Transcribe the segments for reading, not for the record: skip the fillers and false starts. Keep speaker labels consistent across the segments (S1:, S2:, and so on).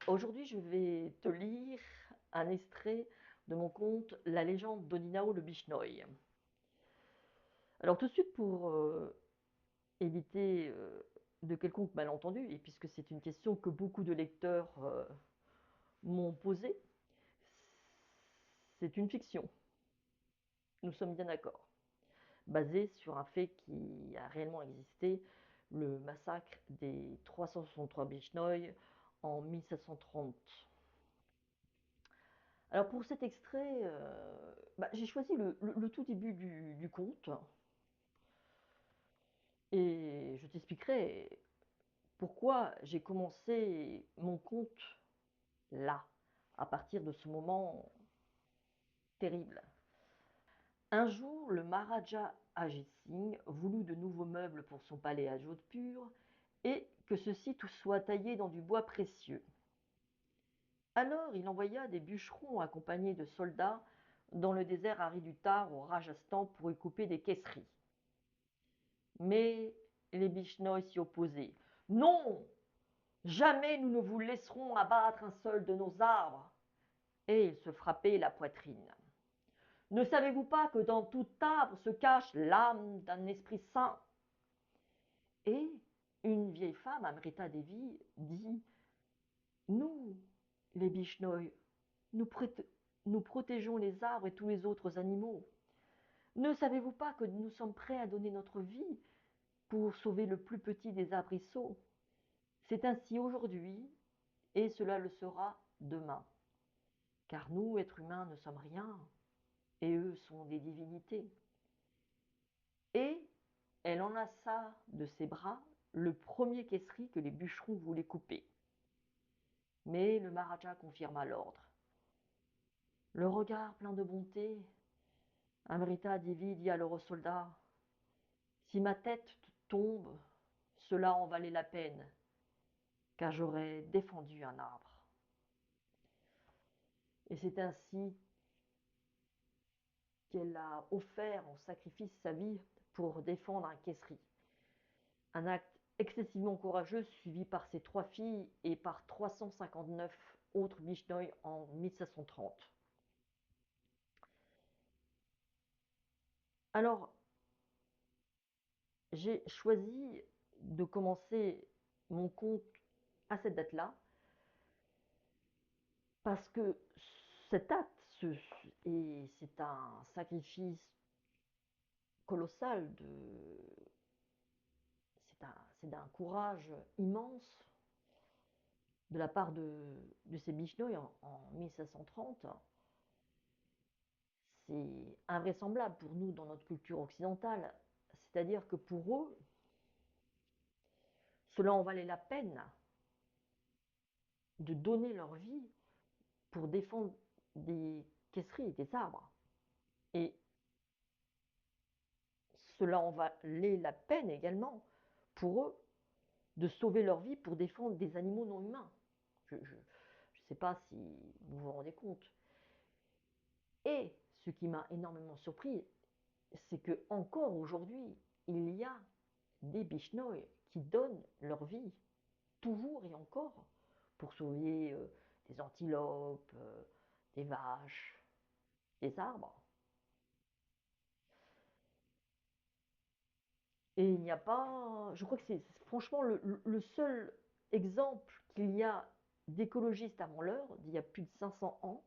S1: Aujourd'hui, je vais te lire un extrait de mon conte La légende d'Oninao le Bishnoi. Alors tout de suite, pour éviter de quelconque malentendu, et puisque c'est une question que beaucoup de lecteurs m'ont posée, c'est une fiction, nous sommes bien d'accord, basée sur un fait qui a réellement existé, le massacre des 363 Bishnoi en 1730. Alors pour cet extrait, j'ai choisi le tout début du conte et je t'expliquerai pourquoi j'ai commencé mon conte là, à partir de ce moment terrible. Un jour, le Maharaja Ajit Singh voulut de nouveaux meubles pour son palais à Jodhpur et que ceux-ci soient taillés dans du bois précieux. Alors il envoya des bûcherons accompagnés de soldats dans le désert aride du Thar au Rajasthan pour y couper des caisseries. Mais les Bishnoi s'y opposaient. Non, jamais nous ne vous laisserons abattre un seul de nos arbres. Et ils se frappaient la poitrine. Ne savez-vous pas que dans tout arbre se cache l'âme d'un esprit saint? Et une vieille femme, Amrita Devi, dit: Nous, les Bishnoi, nous, nous protégeons les arbres et tous les autres animaux. Ne savez-vous pas que nous sommes prêts à donner notre vie pour sauver le plus petit des arbrisseaux? C'est ainsi aujourd'hui, et cela le sera demain. Car nous, êtres humains, ne sommes rien, et eux sont des divinités. Et elle enlaça de ses bras le premier caisserie que les bûcherons voulaient couper. Mais le Maharaja confirma l'ordre. Le regard plein de bonté, Amrita Devi dit alors au soldat: Si ma tête tombe, cela en valait la peine, car j'aurais défendu un arbre. Et c'est ainsi qu'elle a offert en sacrifice sa vie pour défendre un caisserie. Un acte excessivement courageux suivi par ses 3 filles et par 359 autres Bishnoi en 1730. Alors, j'ai choisi de commencer mon conte à cette date-là parce que cet acte, et c'est un sacrifice colossal, c'est d'un courage immense de la part de ces Bishnoi en 1730. C'est invraisemblable pour nous dans notre culture occidentale. C'est-à-dire que pour eux, cela en valait la peine de donner leur vie pour défendre des caisseries, des arbres. Et cela en valait la peine également pour eux de sauver leur vie pour défendre des animaux non humains. Je ne sais pas si vous vous rendez compte. Et ce qui m'a énormément surpris, c'est que encore aujourd'hui, il y a des Bishnoi qui donnent leur vie, toujours et encore, pour sauver des antilopes, des vaches, des arbres. Et il n'y a pas, je crois que c'est franchement le seul exemple qu'il y a d'écologistes avant l'heure, d'il y a plus de 500 ans,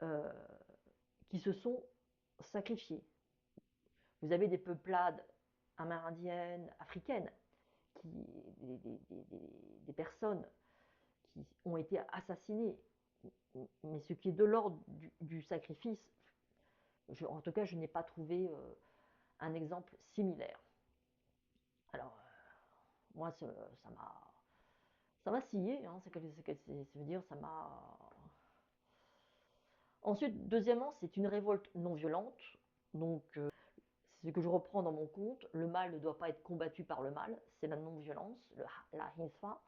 S1: euh, qui se sont sacrifiés. Vous avez des peuplades amérindiennes, africaines, des personnes qui ont été assassinées. Mais ce qui est de l'ordre du sacrifice, en tout cas, je n'ai pas trouvé un exemple similaire. Alors, moi, ça m'a scié, hein, ça veut dire ça m'a. Ensuite, deuxièmement, c'est une révolte non violente, donc c'est ce que je reprends dans mon conte. Le mal ne doit pas être combattu par le mal, c'est la non-violence, la hinsa,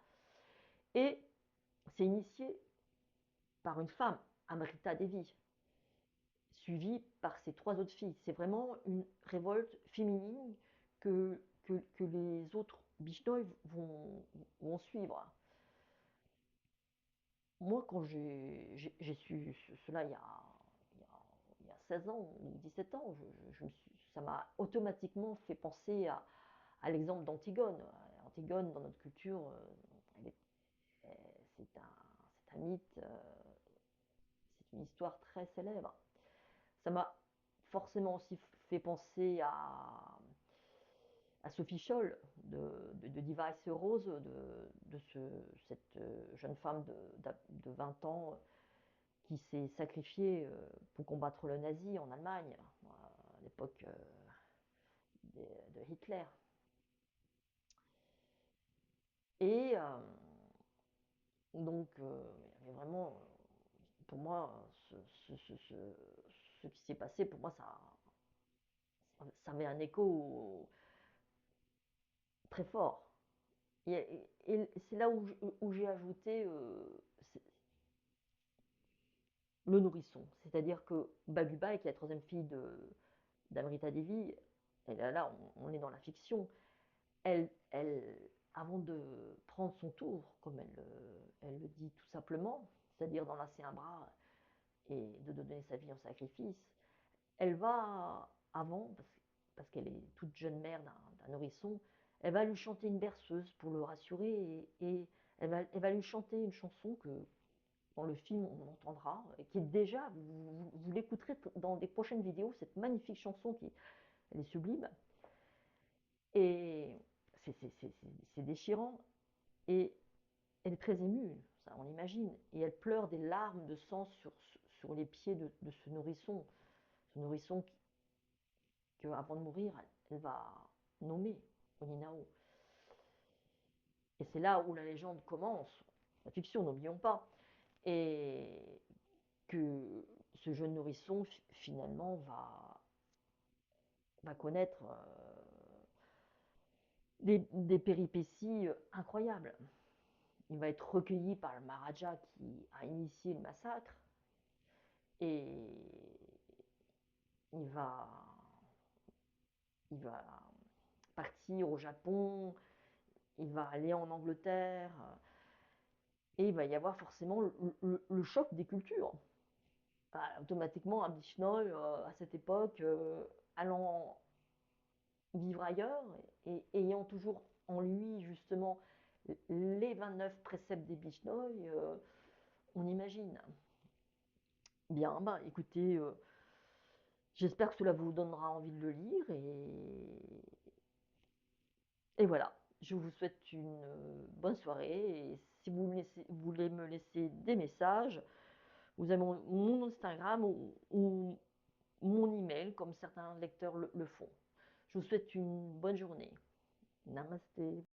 S1: et c'est initié par une femme, Amrita Devi, suivie par ses 3 autres filles. C'est vraiment une révolte féminine que les autres Bishnoi vont suivre. Moi, quand j'ai su cela il y a, il y a 16 ans ou 17 ans, ça m'a automatiquement fait penser à l'exemple d'Antigone. Antigone, dans notre culture, elle est- c'est un mythe, c'est une histoire très célèbre. Ça m'a forcément aussi fait penser à Sophie Scholl de Device Rose, cette jeune femme de 20 ans qui s'est sacrifiée pour combattre le nazi en Allemagne à l'époque de Hitler. Et donc, il y avait vraiment, pour moi, ce qui s'est passé, pour moi, ça avait un écho très fort. Et c'est là où j'ai ajouté le nourrisson. C'est-à-dire que Babuba, qui est la troisième fille d'Amrita Devi, et là, on est dans la fiction, elle, avant de prendre son tour, comme elle le dit tout simplement, c'est-à-dire d'enlacer un bras et de donner sa vie en sacrifice, elle va, avant, parce qu'elle est toute jeune mère d'un nourrisson, elle va lui chanter une berceuse pour le rassurer et elle va lui chanter une chanson que dans le film on entendra, qui est déjà, vous l'écouterez dans des prochaines vidéos, cette magnifique chanson elle est sublime. Et c'est déchirant. Et elle est très émue, ça on imagine. Et elle pleure des larmes de sang sur les pieds de ce nourrisson. Ce nourrisson qu'avant de mourir, elle va nommer Oninao. Et c'est là où la légende commence, la fiction, n'oublions pas. Et que ce jeune nourrisson, finalement, va connaître des péripéties incroyables. Il va être recueilli par le Maharaja qui a initié le massacre et il va, il va partir au Japon, il va aller en Angleterre et il va y avoir forcément le choc des cultures. Automatiquement, un Bishnoi à cette époque, allant vivre ailleurs et ayant toujours en lui justement les 29 préceptes des Bishnoi, on imagine. Bien, bah écoutez, j'espère que cela vous donnera envie de le lire et voilà. Je vous souhaite une bonne soirée et si vous voulez me laisser des messages, vous avez mon Instagram ou mon email comme certains lecteurs le font. Je vous souhaite une bonne journée. Namasté.